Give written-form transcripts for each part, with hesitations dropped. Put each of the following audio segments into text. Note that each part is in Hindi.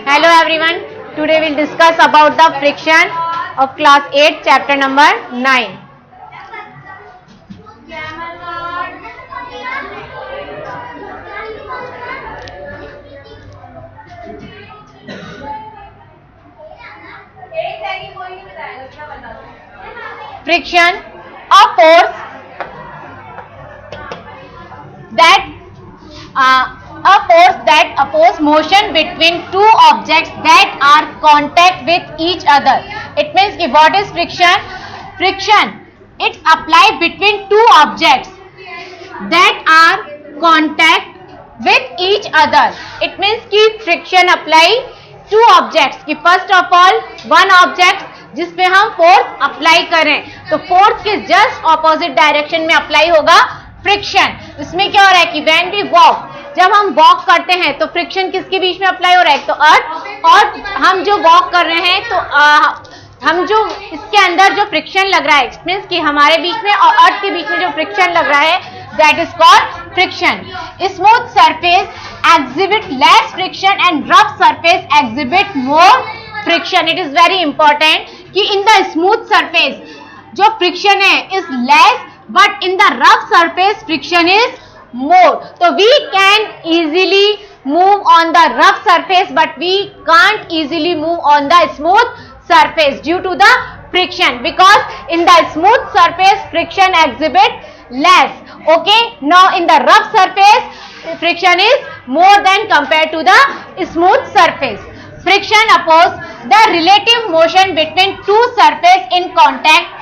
Hello everyone. Today we'll discuss about the friction of class 8 chapter number 9. Friction, a force that oppose motion between two objects that are contact with each other. It means कि what is friction? Friction, it's applied between two objects that are contact with each other. It means कि friction apply two objects कि first of all one object जिस पे हम फोर्स अप्लाई करें तो फोर्स के जस्ट ऑपोजिट डायरेक्शन में अप्लाई होगा फ्रिक्शन. इसमें क्या हो रहा है कि व्हेन वी वॉक, जब हम वॉक करते हैं तो फ्रिक्शन किसके बीच में अप्लाई हो रहा है? तो अर्थ, और हम जो वॉक कर रहे हैं तो हम जो इसके अंदर जो फ्रिक्शन लग रहा है मीन्स कि हमारे बीच में और अर्थ के बीच में जो फ्रिक्शन लग रहा है that is called friction. Smooth surface exhibit less friction and rough surface exhibit more friction. It is very important कि इन द स्मूथ सरफेस जो फ्रिक्शन है is less but in the rough surface friction is more. So we can easily move on the rough surface but we can't easily move on the smooth surface due to the friction, because in the smooth surface friction exhibit less. Okay, now in the rough surface friction is more than compared to the smooth surface. Friction oppose the relative motion between two surface in contact.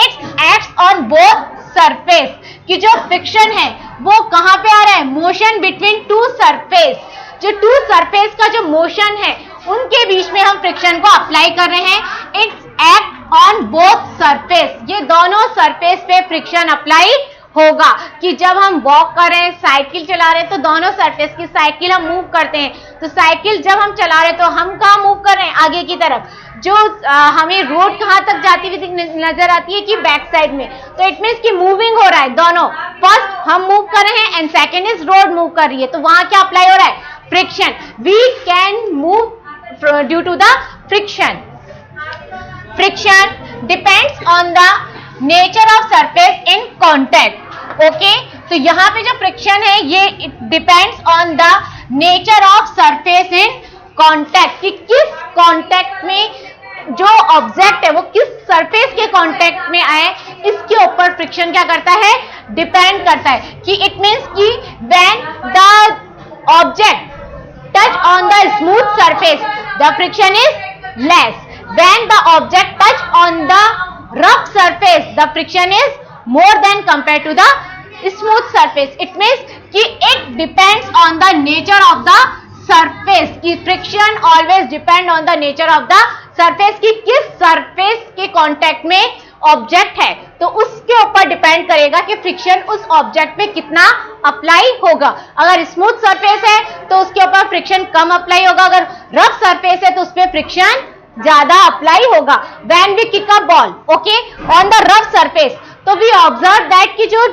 It acts on both surface कि जो फ्रिक्शन है वो कहां पे आ रहा है? Motion between two surface. जो टू सरफेस का जो मोशन है उनके बीच में हम फ्रिक्शन को अप्लाई कर रहे हैं. It's act on both surface. ये दोनों सरफेस पे फ्रिक्शन अप्लाई होगा कि जब हम वॉक कर रहे हैं, साइकिल चला रहे हैं तो दोनों सरफेस की साइकिल हम मूव करते हैं. तो साइकिल जब हम चला रहे हैं तो हम कहाँ मूव कर रहे हैं? आगे की तरफ. जो हमें रोड कहाँ तक जाती हुई नजर आती है कि बैक साइड में. तो इट मीन्स कि मूविंग हो रहा है दोनों. फर्स्ट हम मूव कर रहे हैं and second is road move कर रही है. तो वहां क्या अप्लाई हो रहा है? Friction. We can move due to the friction. Friction depends on the nature of surface in contact. Okay, तो यहाँ पे जो फ्रिक्शन है ये it depends on the nature of surface in contact कि किस कॉन्टैक्ट में जो ऑब्जेक्ट है वो किस सरफेस के कांटेक्ट में आए, इसके ऊपर फ्रिक्शन क्या करता है? डिपेंड करता है. कि इट मींस कि when the object touch on the smooth surface the friction is less. When the object touch on the rough surface the friction is more than compare to the smooth surface. It means कि it depends on the nature of the surface. की friction always depend on the nature of the surface की किस सरफेस के कांटेक्ट में ऑब्जेक्ट है तो उसके ऊपर डिपेंड करेगा कि फ्रिक्शन उस ऑब्जेक्ट पे कितना अप्लाई होगा. अगर स्मूथ सरफेस है तो उसके ऊपर फ्रिक्शन कम अप्लाई होगा. अगर रफ सरफेस है तो उस पर फ्रिक्शन ज्यादा अप्लाई होगा. When we kick a ball okay on the rough surface तो वी ऑब्जर्व दैट कि जो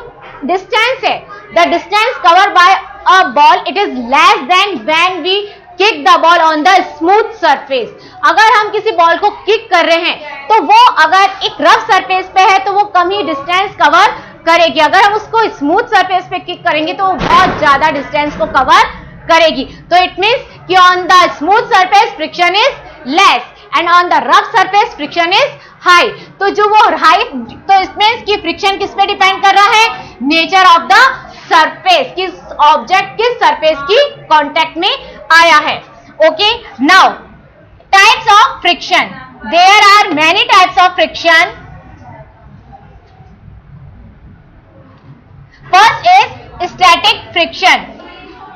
डिस्टेंस है the distance cover by a ball it is less than when we kick the ball on the smooth surface. अगर हम किसी बॉल को किक कर रहे हैं तो वो अगर एक रफ सरफेस पे है तो वो कम ही डिस्टेंस कवर करेगी. अगर हम उसको स्मूथ सरफेस पे किक करेंगे तो वो बहुत ज्यादा डिस्टेंस को कवर करेगी. तो इट मींस कि on the smooth surface friction is less and on the rough surface friction is high. तो जो वो हाई तो इट मींस कि फ्रिक्शन किस पे डिपेंड कर रहा है? Nature of the surface. किस ऑब्जेक्ट किस सरफेस की कांटेक्ट में आया है. Okay, now types of friction. There are many types of friction. First is static friction.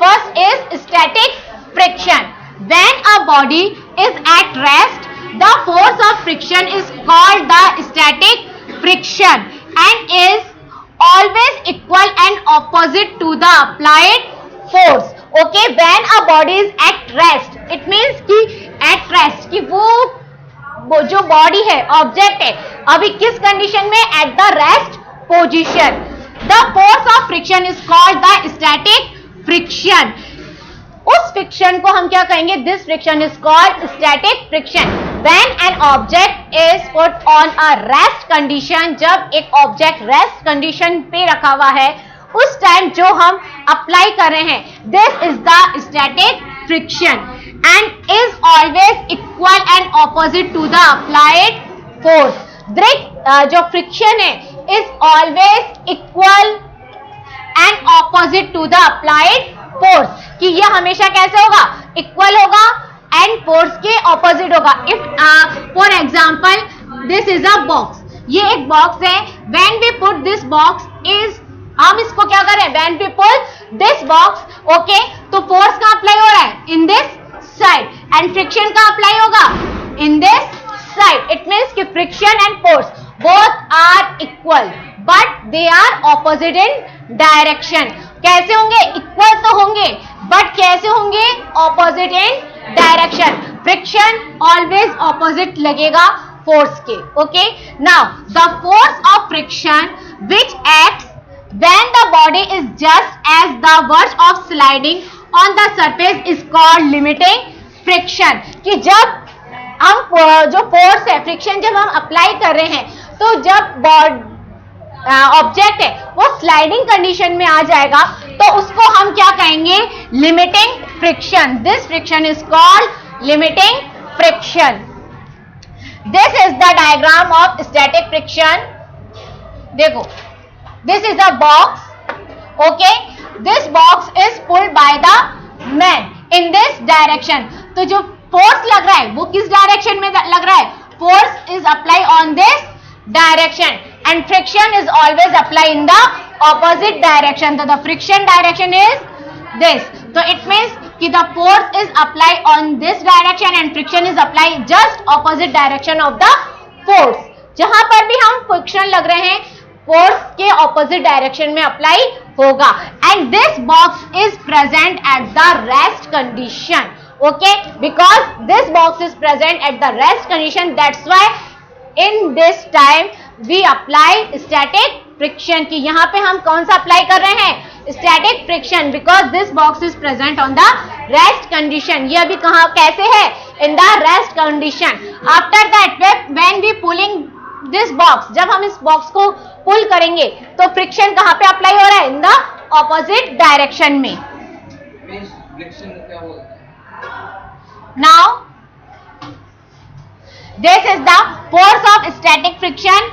First is static friction. When a body is at rest the force of friction is called the static friction and is always equal and opposite to the applied force. Okay, when a body is at rest it means कि at rest कि वो जो बॉडी है ऑब्जेक्ट है अभी किस कंडीशन में? Eight the rest position. The force of friction is called the static friction. उस फ्रिक्शन को हम क्या कहेंगे? This friction is called static friction. When an object is put on a rest condition, जब एक ऑब्जेक्ट रेस्ट कंडीशन पे रखा हुआ है उस टाइम जो हम अप्लाई कर रहे हैं, this is the static friction and is always equal and opposite to the applied force. जो फ्रिक्शन है is always equal and opposite to the applied force, कि यह हमेशा कैसे होगा? इक्वल होगा एंड फोर्स के ऑपोजिट होगा। If for example this is a box, ये एक बॉक्स है, when we put this box is, हम इसको क्या करें? When we put this box, okay, तो फोर्स का अप्लाई हो रहा है in this side and friction का अप्लाई होगा in this side. It means कि friction and force both are equal but they are opposite in direction. कैसे होंगे? इक्वल तो होंगे बट कैसे होंगे? Opposite in direction. Friction always opposite लगेगा फोर्स के। Okay, now the force of friction which acts when the body is just as the verge of sliding on the surface is called limiting friction। कि जब हम जो फोर्स है, फ्रिक्शन जब हम अप्लाई कर रहे हैं, तो जब ऑब्जेक्ट है वो स्लाइडिंग कंडीशन में आ जाएगा तो उसको हम क्या कहेंगे? Limiting friction. This friction is called limiting friction. This is the diagram of static friction. देखो, this is the box, okay, this box is pulled by the man in this direction। तो जो फोर्स लग रहा है वो किस डायरेक्शन में लग रहा है? Force is apply on this direction and friction is always apply in the opposite direction. तो the friction direction is this, तो इट मीन्स कि the force is apply on this direction and friction is apply just opposite direction of the force. जहां पर भी हम फ्रिक्शन लग रहे हैं फोर्स के ऑपोजिट डायरेक्शन में अप्लाई होगा and this box is present at the rest condition. Okay, because this box is present at the rest condition, that's why in this time we apply static friction. की यहाँ पे हम कौन सा अप्लाई कर रहे हैं? Static friction, because this box is present on the rest condition. ये अभी कहाँ कैसे है? In the rest condition. After that when we pulling this box, जब हम इस बॉक्स को पुल करेंगे तो फ्रिक्शन कहां पे अप्लाई हो रहा है? इन द ऑपोजिट डायरेक्शन में। Now this is the force of static friction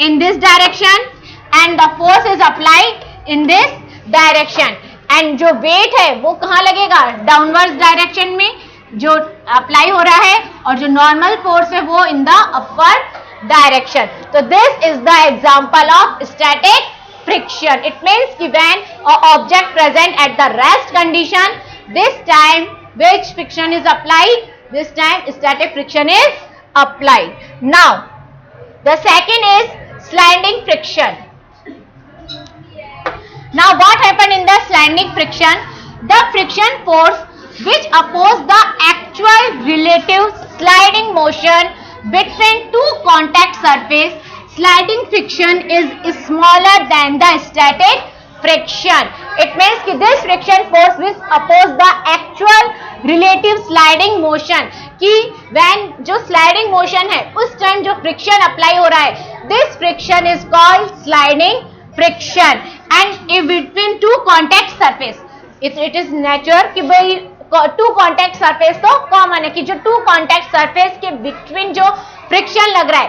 in this direction and the force is applied in this direction and जो वेट है वो कहां लगेगा? डाउनवर्ड डायरेक्शन में जो अप्लाई हो रहा है, और जो नॉर्मल फोर्स है वो in the upper direction। So this is the example of static friction। It means कि when an object present at the rest condition, this time which friction is applied? This time static friction is applied। Now the second is sliding friction। Now what happened in the sliding friction? The friction force which oppose the actual relative sliding motion between two contact surface, sliding friction is smaller than the static friction। It means कि this friction force which oppose the actual relative sliding motion, कि when जो sliding motion है उस टाइम जो friction अप्लाई हो रहा है, this friction is called sliding friction and in between two contact surface, it is natural कि भाई टू कॉन्टैक्ट सरफेस तो कॉमन है कि जो टू कॉन्टैक्ट सरफेस के बिटवीन जो फ्रिक्शन लग रहा है,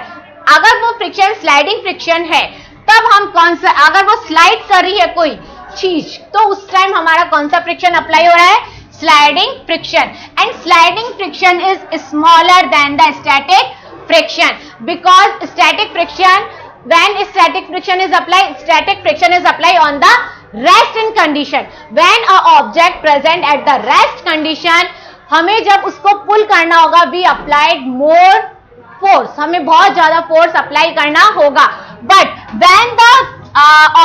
अगर वो फ्रिक्शन स्लाइडिंग फ्रिक्शन है तब हम कौन सा, अगर वो स्लाइड कर रही है कोई चीज तो उस टाइम हमारा कौन सा फ्रिक्शन अप्लाई हो रहा है? Sliding friction. And sliding friction is smaller than the static friction because static friction when static friction is applied, static friction is applied on the rest in condition। when a object present at the rest condition, हमें जब उसको पुल करना होगा we applied more force, हमें बहुत ज्यादा फोर्स अप्लाई करना होगा। but when the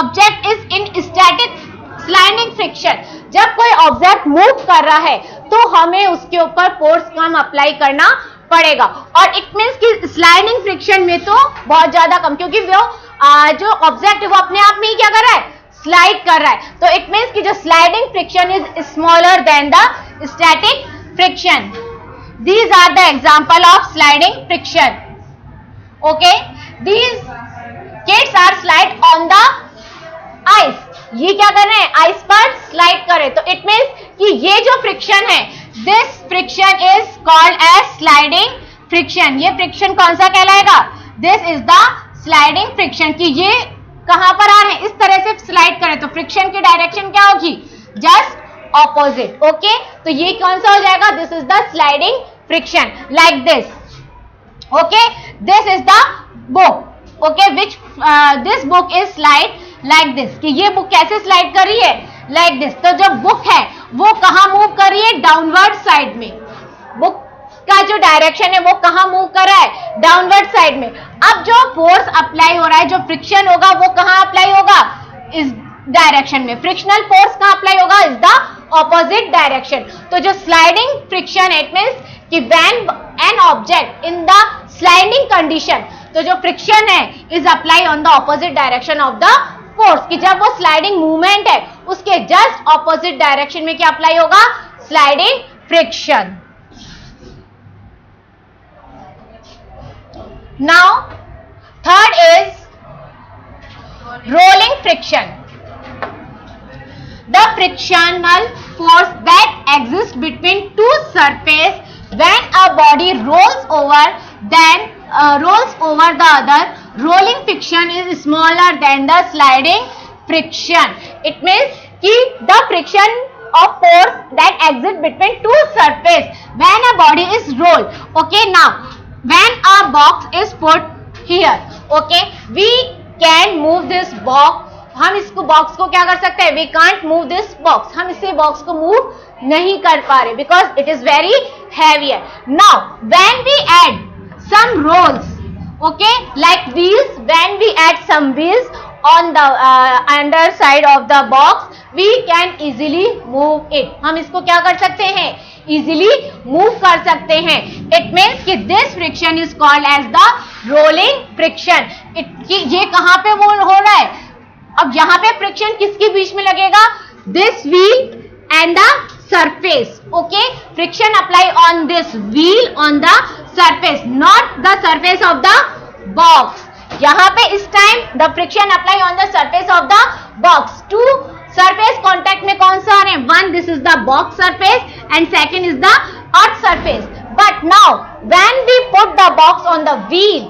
object is in static sliding friction, जब कोई ऑब्जेक्ट मूव कर रहा है तो हमें उसके ऊपर फोर्स कम अप्लाई करना पड़ेगा। और इट मीन्स कि स्लाइडिंग फ्रिक्शन में तो बहुत ज्यादा कम, क्योंकि वो जो ऑब्जेक्ट है वो अपने आप में ही क्या कर रहा है? स्लाइड कर रहा है, तो इट मीन्स कि जो sliding friction is smaller than the static friction. These are the example of sliding friction. Okay, these kids are slide on the ice. ये क्या कर रहे हैं? आइस पर स्लाइड कर रहे हैं. तो इट मीन्स कि ये जो फ्रिक्शन है, this friction is called as sliding friction. ये फ्रिक्शन कौन सा कहलाएगा? This is the sliding friction. कि ये कहां पर आ रहे हैं? इस तरह से स्लाइड करें तो फ्रिक्शन की डायरेक्शन क्या होगी? Just opposite. ओके, तो ये कौन सा हो जाएगा? This is the sliding friction like this. Okay, this is the book. Okay, which this book is slide like this. कि ये बुक कैसे स्लाइड कर रही है? Like this. तो जो बुक है वो कहां मूव कर रही है? डाउनवर्ड साइड में. बुक का जो डायरेक्शन है वो कहां मूव कर रहा है? डाउनवर्ड साइड में. अब जो फोर्स अप्लाई हो रहा है, जो फ्रिक्शन होगा, वो कहां अप्लाई होगा? इस डायरेक्शन में. फ्रिक्शनल फोर्स कहां अप्लाई होगा? Is the opposite direction. तो जो स्लाइडिंग फ्रिक्शन है, इट मींस कि when an object in the sliding condition, तो जो फ्रिक्शन है is apply on the opposite direction of the force. कि जब वो स्लाइडिंग मूवमेंट है उसके जस्ट ऑपोजिट डायरेक्शन में क्या अप्लाई होगा? Sliding friction. Now third is rolling friction. The frictional force that exists between two surfaces when a body rolls over the other. Rolling friction is smaller than the sliding friction. It means कि the friction of force that exists between two surfaces when a body is rolled. Okay, now when a box is put here, okay, we can move this box. हम इसको बॉक्स को क्या कर सकते हैं? We can't move this box. हम इसे बॉक्स को मूव नहीं कर पा रहे because it is very heavier. Now when we add some rolls, okay, like wheels, when we add some wheels on the under side of the box, we can easily move it. हम इसको क्या कर सकते हैं? इजीली मूव कर सकते हैं. इट मीन्स कि this friction is called as the rolling friction. ये कहां पे वो हो रहा है? अब यहां पे फ्रिक्शन किसके बीच में लगेगा? This wheel and the surface. Okay, friction apply on this wheel on the surface, not the surface of the box. यहां पे इस time the friction apply on the surface of the box. Two surface contact में कौन सा आ रहे हैं? One, this is the box surface and second is the earth surface. But now when we put the box on the wheel,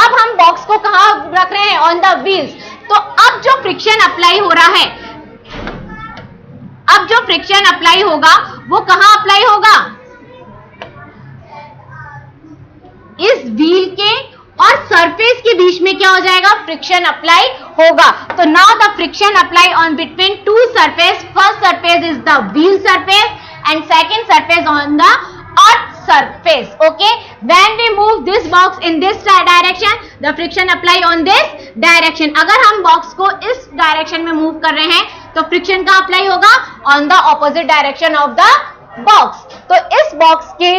अब हम बॉक्स को कहां रख रहे हैं? On the wheels. तो अब जो फ्रिक्शन अप्लाई हो रहा है, अब जो फ्रिक्शन अप्लाई होगा वो कहां अप्लाई होगा? इस व्हील के और सरफेस के बीच में क्या हो जाएगा? फ्रिक्शन अप्लाई होगा. तो now the friction apply on between two surface. First surface is the wheel surface and second surface on the earth surface. Okay, when we move this box in this direction, the friction apply on this direction. अगर हम बॉक्स को इस डायरेक्शन में मूव कर रहे हैं तो फ्रिक्शन का अप्लाई होगा on the opposite direction of the box. तो इस बॉक्स के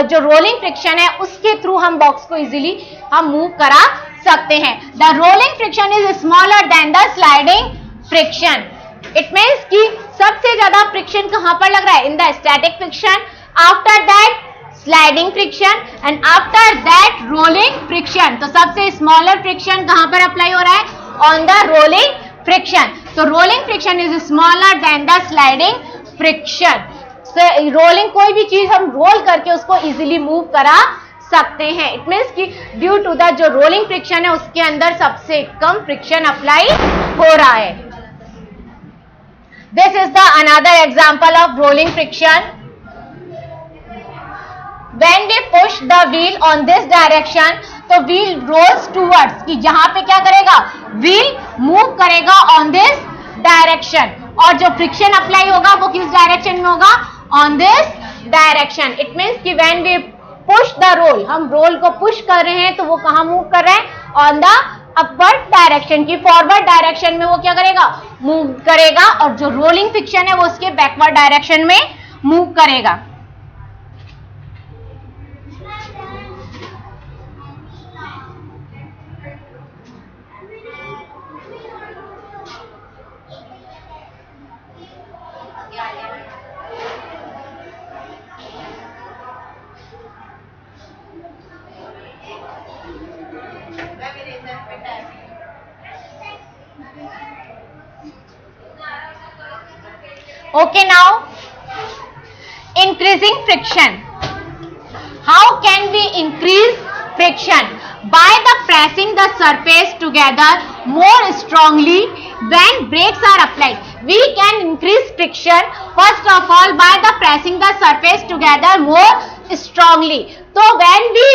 जो रोलिंग फ्रिक्शन है उसके थ्रू हम बॉक्स को इजीली हम मूव करा सकते हैं. The rolling friction is smaller than the sliding friction. It means कि सबसे ज्यादा फ्रिक्शन कहां पर लग रहा है? In the static friction, after that sliding friction and after that rolling friction. तो सबसे स्मॉलर फ्रिक्शन कहां पर अप्लाई हो रहा है? On the rolling friction. तो rolling friction is smaller than the sliding friction. Rolling, कोई भी चीज हम रोल करके उसको इजीली मूव करा सकते हैं. इट मीन्स कि ड्यू टू द जो रोलिंग फ्रिक्शन है उसके अंदर सबसे कम फ्रिक्शन अप्लाई हो रहा है. This is the another example of rolling friction. When we push the wheel on this direction, तो wheel rolls towards, कि जहां पे क्या करेगा? wheel move करेगा on this direction. और जो friction अप्लाई होगा वो किस डायरेक्शन में होगा? on this direction. It means कि when we push the roll, हम रोल को पुश कर रहे हैं तो वो कहां मूव कर रहे हैं? on the upward direction. की फॉरवर्ड डायरेक्शन में वो क्या करेगा? मूव करेगा. और जो रोलिंग फ्रिक्शन है वो उसके बैकवर्ड डायरेक्शन में मूव करेगा. Okay, now increasing friction. How can we increase friction? By the pressing the surface together more strongly when brakes are applied. We can increase friction first of all by the pressing the surface together more strongly. तो when we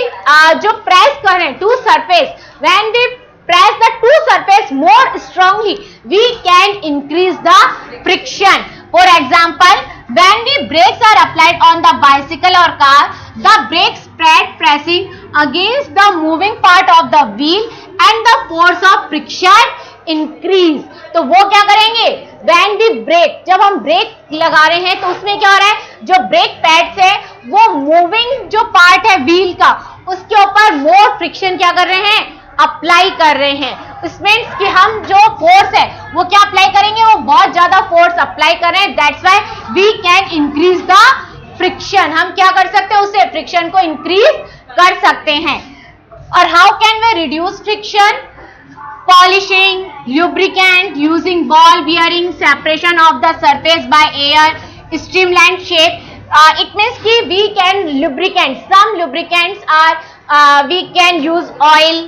जो press करें two surface, when we press the two surface more strongly, we can increase the friction. For example, when the brakes are applied on the bicycle or car, the brakes pad pressing against the moving part of the wheel and the force of friction increase. तो वो क्या करेंगे? When the brake, जब हम ब्रेक लगा रहे हैं तो उसमें क्या हो रहा है? जो ब्रेक पैड से वो मूविंग जो पार्ट है व्हील का, उसके ऊपर मोर फ्रिक्शन क्या कर रहे हैं? अप्लाई कर रहे हैं. इस मीन्स कि हम जो फोर्स है वो क्या अप्लाई करेंगे? वो बहुत ज्यादा फोर्स अप्लाई कर रहे हैं. That's why we can increase the friction. हम क्या कर सकते हैं? उससे फ्रिक्शन को इंक्रीज कर सकते हैं. और how can we reduce friction? Polishing, lubricant, using ball bearing, separation of the surface by air, streamlined shape. It means कि we can lubricant. Some lubricants are we can use oil.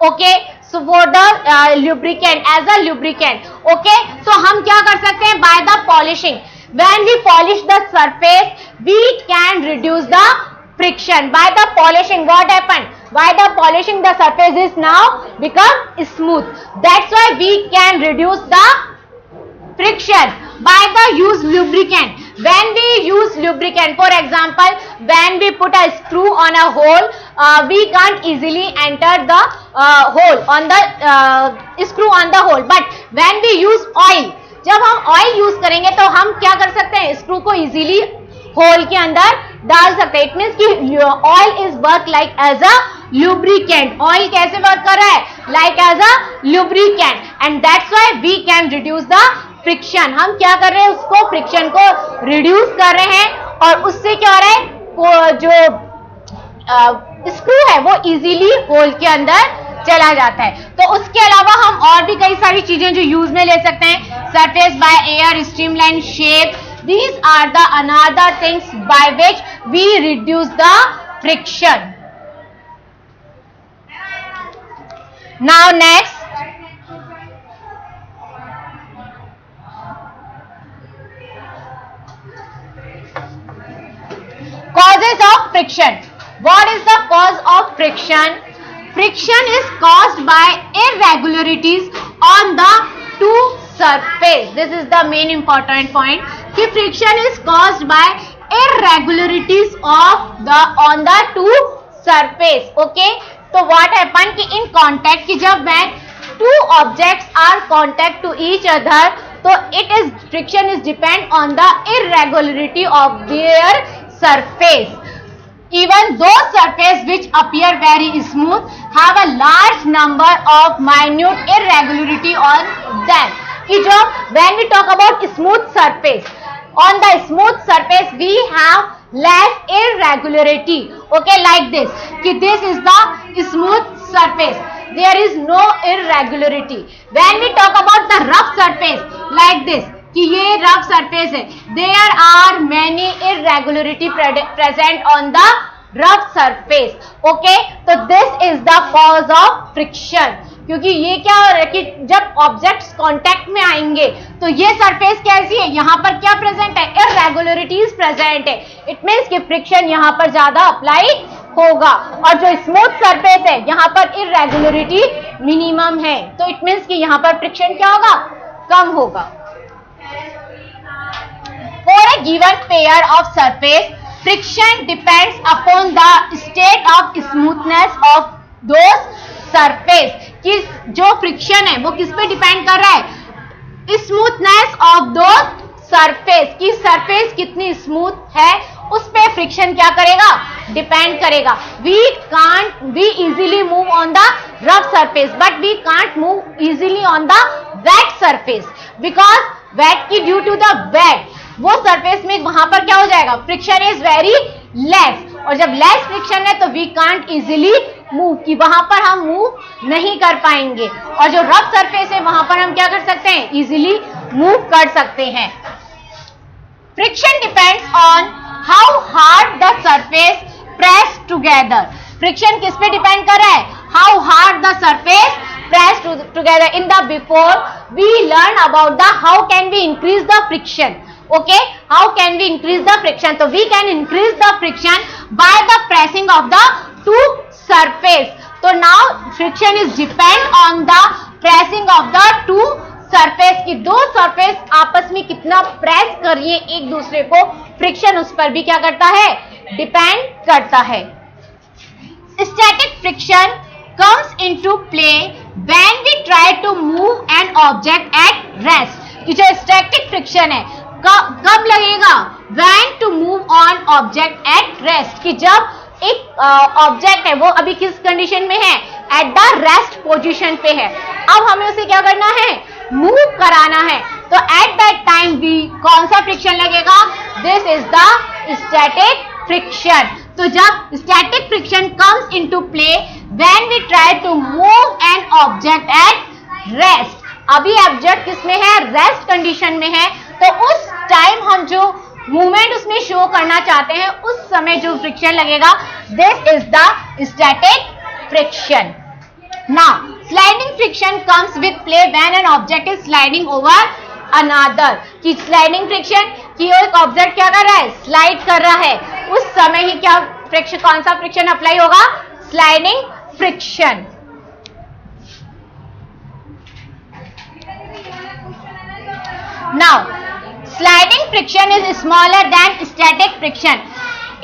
Okay, so for the lubricant, as a lubricant. Okay, तो हम क्या कर सकते हैं? By the polishing. When we polish the surface, we can reduce the friction. By the polishing, what happened? By the polishing, the surface is now become smooth. That's why we can reduce the friction by the use lubricant. When we use lubricant, for example, when we put a screw on a hole, we can't easily enter the hole on the screw on the hole. But when we use oil, जब हम ऑयल यूज करेंगे तो हम क्या कर सकते हैं? स्क्रू को इजीली होल के अंदर डाल सकते हैं. इट मीन्स कि oil is work like as a lubricant. Oil कैसे वर्क कर रहा है? Like as a lubricant. And that's why we can reduce the friction. हम क्या कर रहे हैं? उसको फ्रिक्शन को रिड्यूस कर रहे हैं और उससे क्या हो रहा है? वो जो स्क्रू है वो इजीली होल के अंदर चला जाता है. तो उसके अलावा हम और भी कई सारी चीजें जो यूज में ले सकते हैं. Surface by air, streamline shape. These are the another things by which we reduce the friction. Now next, causes of friction. What is the cause of friction? Friction is caused by irregularities on the two surface. This is the main important point. कि friction is caused by irregularities of the on the two surface. Okay, तो what happen कि in contact कि जब when two objects are contact to each other, तो it is friction is depend on the irregularity of their surface. Even those surface which appear very smooth have a large number of minute irregularity on them. कि जो when we talk about smooth surface, on the smooth surface we have less irregularity. Okay, like this कि this is the smooth surface, there is no irregularity. When we talk about the rough surface, like this कि ये rough surface है, there are many irregularity present on the rough surface. Okay, तो this is the cause of friction. क्योंकि ये क्या हो रहा है कि जब ऑब्जेक्ट्स कांटेक्ट में आएंगे तो ये सरफेस कैसी है? यहाँ पर क्या प्रेजेंट है? इररेगुलरिटीज प्रेजेंट है. इट मीन्स कि फ्रिक्शन यहाँ पर ज्यादा अप्लाई होगा. और जो स्मूथ सरफेस है यहाँ पर इररेगुलरिटी मिनिमम है. तो इट मीन्स कि यहाँ पर फ्रिक्शन क्या होगा? कम होगा. For a given pair of surface, friction depends upon the state of smoothness of those surface. कि जो फ्रिक्शन है वो किस पे डिपेंड कर रहा है? Smoothness of those surface. कि सरफेस कितनी स्मूथ है उस पे फ्रिक्शन क्या करेगा? डिपेंड करेगा. We easily move on the rough surface, but we can't move easily on the wet surface because wet की due to the wet वो सरफेस में वहां पर क्या हो जाएगा? Friction is very less. और जब लेस फ्रिक्शन है तो वी कांट इजीली मूव, कि वहां पर हम मूव नहीं कर पाएंगे. और जो रफ सरफेस है वहां पर हम क्या कर सकते हैं? इजीली मूव कर सकते हैं. Friction depends on how hard the surface press together. Friction किस पे डिपेंड कर रहा है? How hard the surface press together. In the before we learn about the how can we increase the friction. Okay, how can we increase the friction? So we can increase the friction by the pressing of the two surface. So now friction is depend on the pressing of the two surface की दो सरफेस आपस में कितना प्रेस करिए एक दूसरे को, फ्रिक्शन उस पर भी क्या करता है? डिपेंड करता है. Static friction comes into play when we try to move an object at rest. कि जो स्टैटिक फ्रिक्शन है कब लगेगा? When to move on object at rest. कि जब एक ऑब्जेक्ट है वो अभी किस कंडीशन में है? एट द रेस्ट पोजीशन पे है. अब हमें उसे क्या करना है? मूव कराना है. तो एट दैट टाइम भी कौन सा फ्रिक्शन लगेगा? This is the static friction. तो जब static friction comes into play when we try to move an object at rest. अभी ऑब्जेक्ट किसमें है? रेस्ट कंडीशन में है. तो उस टाइम हम जो मूवमेंट उसमें शो करना चाहते हैं उस समय जो फ्रिक्शन लगेगा, this is the static friction. Now, sliding friction comes with play when an object is sliding over another. कि sliding friction कि एक ऑब्जेक्ट क्या कर रहा है? स्लाइड कर रहा है. उस समय ही क्या फ्रिक्शन, कौन सा फ्रिक्शन अप्लाई होगा? Sliding friction. Now, sliding friction is smaller than static friction.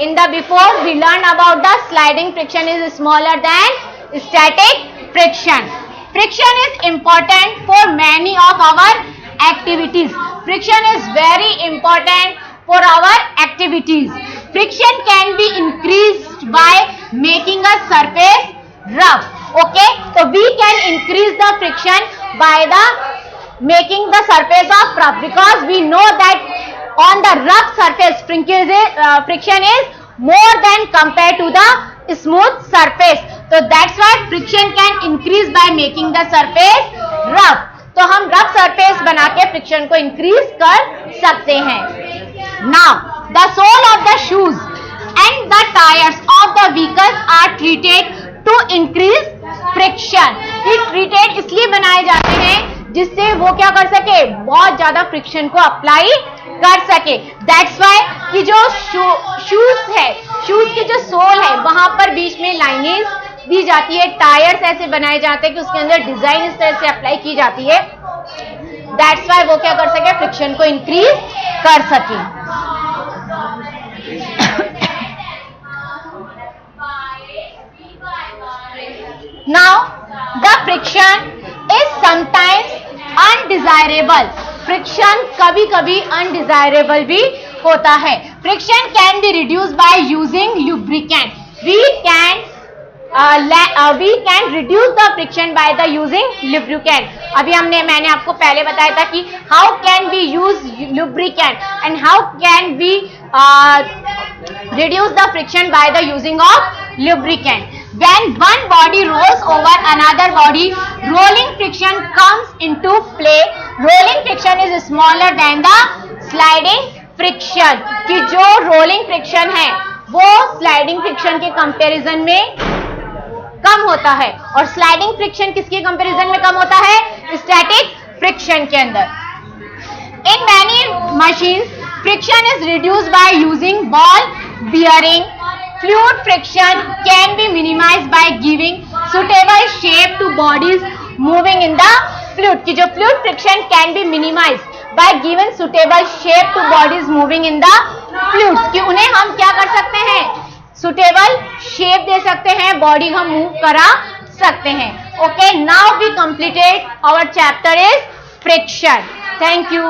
In the before we learned about the sliding friction is smaller than static friction. Friction is important for many of our activities. Friction is very important for our activities. Friction can be increased by making a surface rough. Okay, so we can increase the friction by the making the surface of rough, because we know that on the rough surface friction is more than compared to the smooth surface. So that's why friction can increase by making the surface rough. तो हम rough surface बना के friction को increase कर सकते हैं. Now the sole of the shoes and the tires of the vehicles are treated to increase friction. ये treated इसलिए बनाए जाते हैं जिससे वो क्या कर सके? बहुत ज्यादा फ्रिक्शन को अप्लाई कर सके. दैट्स वाई कि जो शूज है, शूज की जो सोल है वहां पर बीच में लाइनिंग दी जाती है. टायर्स ऐसे बनाए जाते हैं कि उसके अंदर डिजाइन इस तरह से अप्लाई की जाती है. दैट्स वाई वो क्या कर सके? फ्रिक्शन को इंक्रीज कर सके. Now the friction is sometimes undesirable. Friction कभी कभी अनडिजायरेबल भी होता है. Friction can be reduce by using lubricant. we can reduce the friction by the using lubricant. अभी मैंने आपको पहले बताया था कि how can we use lubricant and how can we reduce the friction by the using of lubricant. When one body rolls over another body, rolling friction comes into play. Rolling friction is smaller than the sliding friction. कि जो rolling friction है वो sliding friction के कंपैरिजन में कम होता है. और स्लाइडिंग फ्रिक्शन किसके कंपैरिजन में कम होता है? स्टैटिक फ्रिक्शन के अंदर. In many machines friction is reduced by using ball bearing. Fluid friction can be minimized by giving suitable shape to bodies moving in the fluid. कि जो fluid friction can be minimized by given suitable shape to bodies moving in the fluid. कि उन्हें हम क्या कर सकते हैं? सुटेबल शेप दे सकते हैं, बॉडी हम मूव करा सकते हैं. Okay, now we completed our chapter is friction. Thank you.